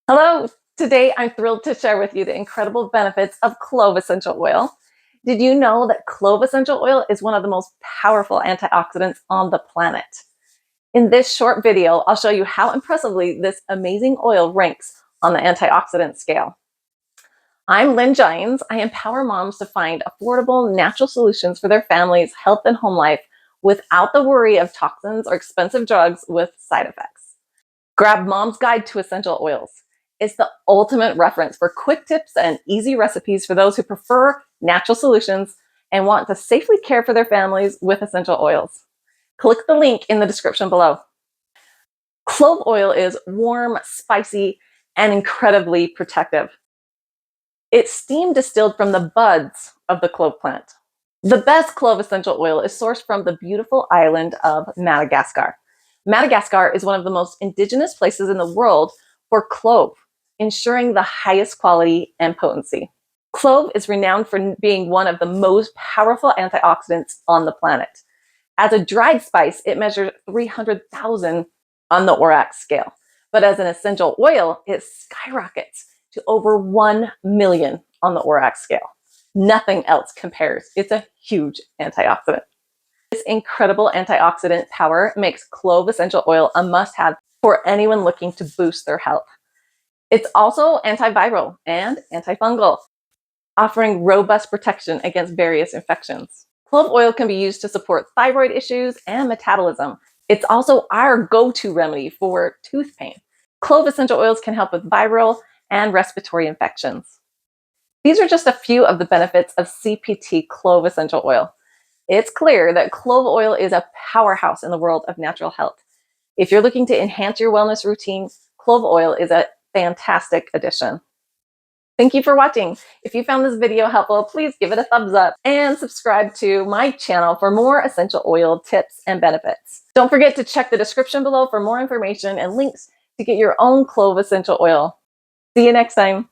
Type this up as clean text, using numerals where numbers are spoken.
Hello, today I'm thrilled to share with you the incredible benefits of clove essential oil. Did you know that clove essential oil is one of the most powerful antioxidants on the planet? In this short video, I'll show you how impressively this amazing oil ranks on the antioxidant scale. I'm Lynn Gines. I empower moms to find affordable, natural solutions for their family's health and home life without the worry of toxins or expensive drugs with side effects. Grab Mom's Guide to Essential Oils. It's the ultimate reference for quick tips and easy recipes for those who prefer natural solutions and want to safely care for their families with essential oils. Click the link in the description below. Clove oil is warm, spicy, and incredibly protective. It's steam distilled from the buds of the clove plant. The best clove essential oil is sourced from the beautiful island of Madagascar. Madagascar is one of the most indigenous places in the world for clove, ensuring the highest quality and potency. Clove is renowned for being one of the most powerful antioxidants on the planet. As a dried spice, it measures 300,000 on the ORAC scale, but as an essential oil, it skyrockets to over 1 million on the ORAC scale. Nothing else compares. It's a huge antioxidant. This incredible antioxidant power makes clove essential oil a must-have for anyone looking to boost their health. It's also antiviral and antifungal, offering robust protection against various infections. Clove oil can be used to support thyroid issues and metabolism. It's also our go-to remedy for tooth pain. Clove essential oils can help with viral and respiratory infections. These are just a few of the benefits of CPT clove essential oil. It's clear that clove oil is a powerhouse in the world of natural health. If you're looking to enhance your wellness routine, clove oil is a fantastic addition. Thank you for watching. If you found this video helpful, please give it a thumbs up and subscribe to my channel for more essential oil tips and benefits. Don't forget to check the description below for more information and links to get your own clove essential oil. See you next time.